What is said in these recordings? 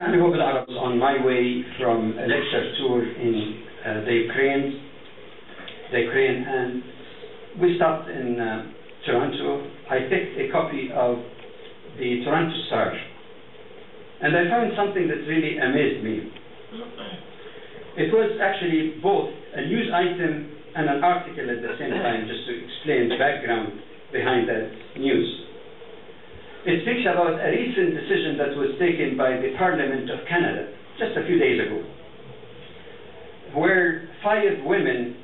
أنا بالعرب was on my way from a lecture tour in the Ukraine, and we stopped in Toronto. I picked a copy of the Toronto Star, and I found something that really amazed me. It was actually both a news item and an article at the same time, just to explain the background behind that news. It speaks about a recent decision that was taken by the Parliament of Canada just a few days ago, where 5 women,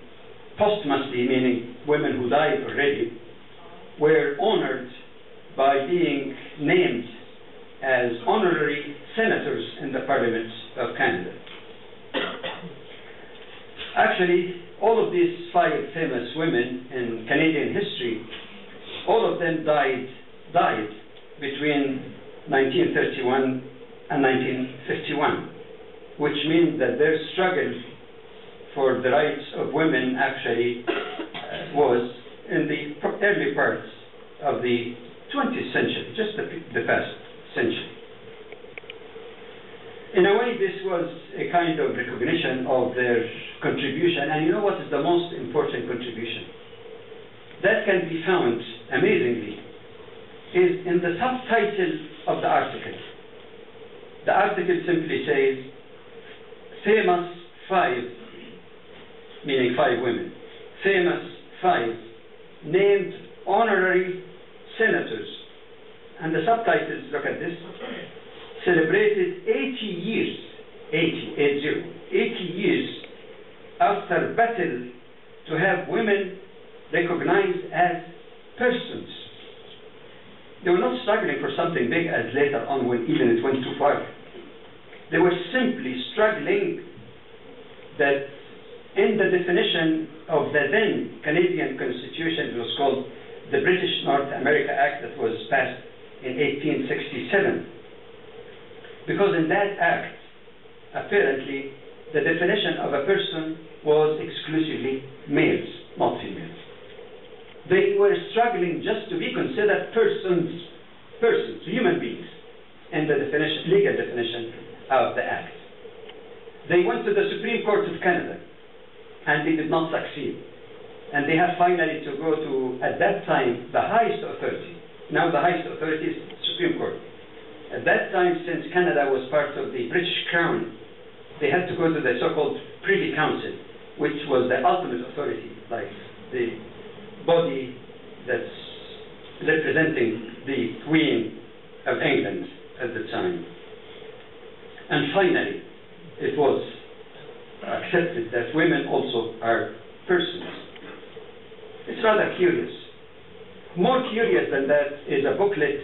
posthumously, meaning women who died already, were honored by being named as honorary senators in the Parliament of Canada. Actually, all of these 5 famous women in Canadian history, all of them died between 1931 and 1951, which means that their struggle for the rights of women actually was in the early parts of the 20th century, just the past century. In a way, this was a kind of recognition of their contribution, and you know what is the most important contribution? That can be found, amazingly, is in the subtitle of the article. The article simply says, famous 5, meaning 5 women, famous 5 named honorary senators. And the subtitles, look at this, celebrated 80 years, 80 years after battle to have women recognized as persons. They were not struggling for something big as later on when even it went too far. They were simply struggling that in the definition of the then Canadian Constitution, it was called the British North America Act that was passed in 1867. Because in that act, apparently, the definition of a person was exclusively males, not females. They were struggling just to be considered persons, human beings, in the legal definition of the Act. They went to the Supreme Court of Canada, and they did not succeed. And they had finally to go to, at that time, the highest authority. Now the highest authority is the Supreme Court. At that time, since Canada was part of the British Crown, they had to go to the so-called Privy Council, which was the ultimate authority, like the body that's representing the Queen of England at the time. And finally, it was accepted that women also are persons. It's rather curious. More curious than that is a booklet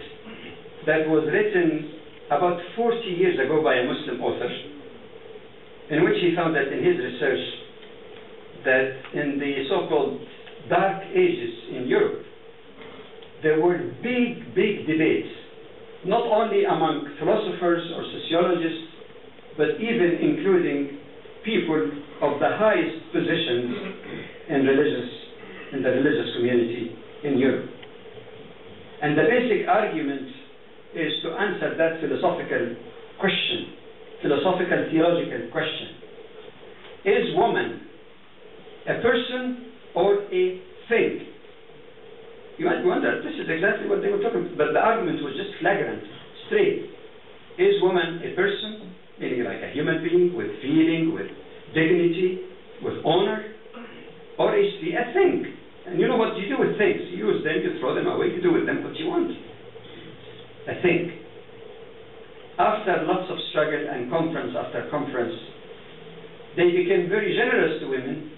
that was written about 40 years ago by a Muslim author, in which he found that in his research that in the so-called Dark Ages in Europe, there were big debates, not only among philosophers or sociologists, but even including people of the highest positions in the religious community in Europe. And the basic argument is to answer that philosophical question, philosophical theological question. Is woman a person or a thing? You might wonder, this is exactly what they were talking about, but the argument was just flagrant, straight. Is woman a person, meaning like a human being with feeling, with dignity, with honor, or is she a thing? And you know what you do with things? You use them, you throw them away, you do with them what you want. A thing. After lots of struggle and conference after conference, they became very generous to women.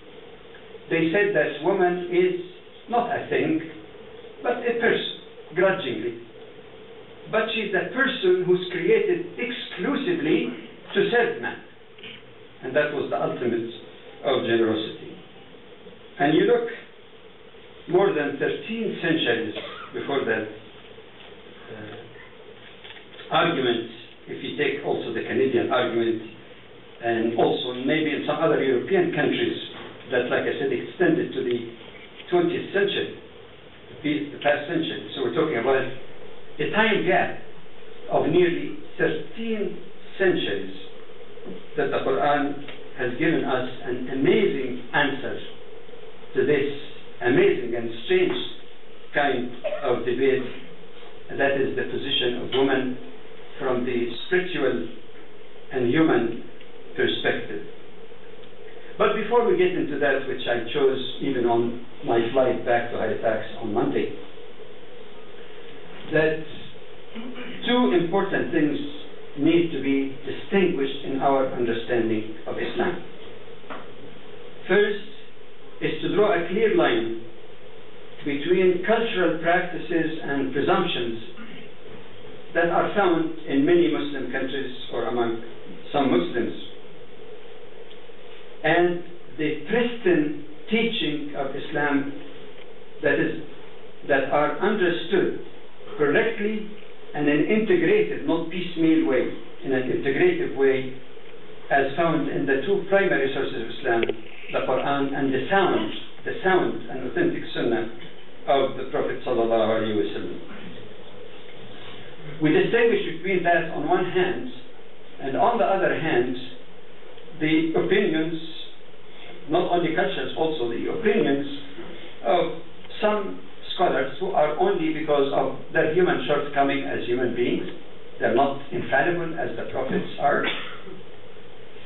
They said that woman is not a thing, but a person, grudgingly. But she's a person who's created exclusively to serve man. And that was the ultimate of generosity. And you look more than 13 centuries before that argument, if you take also the Canadian argument, and also maybe in some other European countries, that, like I said, extended to the 20th century, the past century. So we're talking about a time gap of nearly 13 centuries that the Quran has given us an amazing answer to this amazing and strange kind of debate, and that is the position of women from the spiritual and human perspective. But before we get into that, which I chose even on my flight back to Halifax on Monday, that two important things need to be distinguished in our understanding of Islam. First is to draw a clear line between cultural practices and presumptions that are found in many Muslim countries or among some Muslims, and the pristine teaching of Islam that are understood correctly and in an integrated, not piecemeal way, in an integrative way, as found in the two primary sources of Islam, the Quran and the sound and authentic Sunnah of the Prophet sallallahu alaihi wasallam. We distinguish between that on one hand, and on the other hand, the opinions, not only cultures, also the opinions of some scholars who are only because of their human shortcoming as human beings. They're not infallible as the prophets are.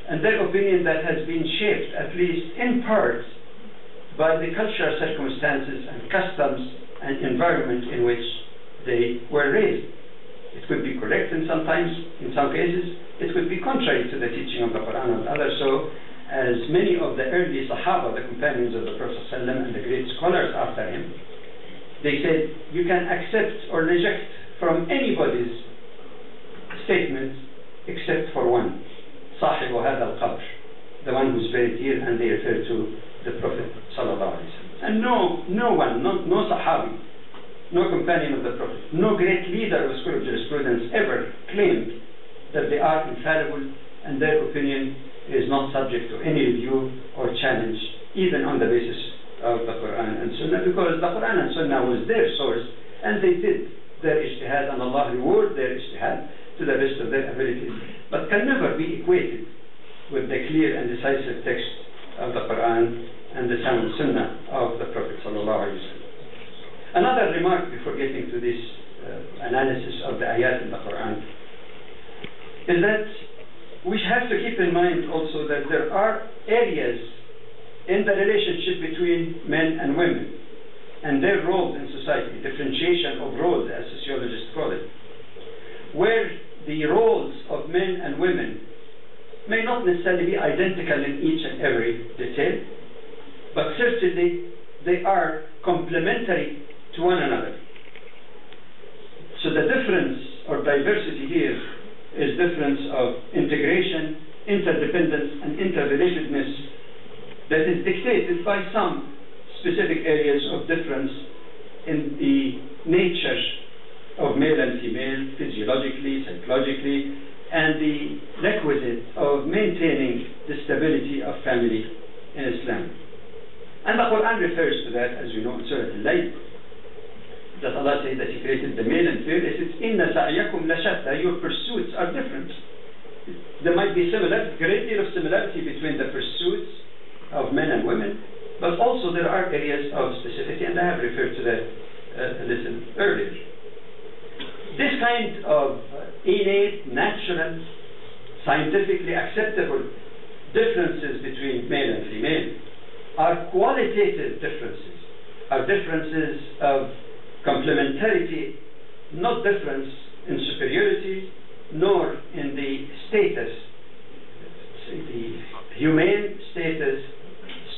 And their opinion that has been shaped, at least in part, by the cultural circumstances and customs and environment in which they were raised. It could be correct in some cases. It could be contrary to the teaching of the Quran and others. So, as many of the early Sahaba, the companions of the Prophet ﷺ and the great scholars after him, they said, you can accept or reject from anybody's statement except for one, صاحب هذا القبر, the one who's buried here, and they refer to the Prophet sallallahu alaihi wasallam. And no one, no Sahabi, no companion of the Prophet, no great leader of school of jurisprudence ever claimed that they are infallible and their opinion is not subject to any review or challenge, even on the basis of the Quran and Sunnah, because the Quran and Sunnah was their source, and they did their ijtihad, and Allah reward their ijtihad to the best of their abilities, but can never be equated with the clear and decisive text of the Quran and the sound Sunnah of the Prophet sallallahu alaihi wasallam. Another remark before getting to this analysis of the ayat in the Quran is that we have to keep in mind also that there are areas in the relationship between men and women and their roles in society, differentiation of roles as sociologists call it, where the roles of men and women may not necessarily be identical in each and every detail, but certainly they are complementary to one another. So the difference or diversity here is difference of integration, interdependence, and interrelatedness that is dictated by some specific areas of difference in the nature of male and female, physiologically, psychologically, and the requisite of maintaining the stability of family in Islam. And the Quran refers to that, as you know, in Surah Al-Layl, that Allah says that He created the male and female. It says, "Inna sa'yakum lashatta." Your pursuits are different. There might be a great deal of similarity between the pursuits of men and women, but also there are areas of specificity, and I have referred to that a little earlier. This kind of innate, natural, scientifically acceptable differences between male and female are qualitative differences, are differences of complementarity, not difference in superiority, nor in the status, the humane status,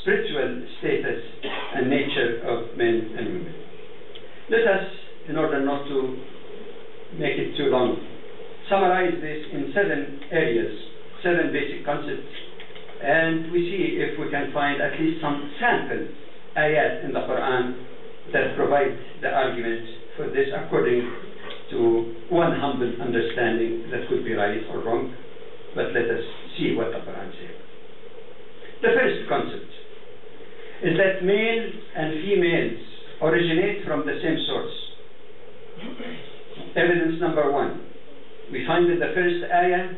spiritual status, and nature of men and women. Let us, in order not to make it too long, summarize this in 7 areas, 7 basic concepts, and we see if we can find at least some sample ayat in the Quran that provide the argument for this according to one humble understanding that could be right or wrong, but let us see what the Quran says. The first concept is that males and females originate from the same source. Evidence number 1. We find in the first ayah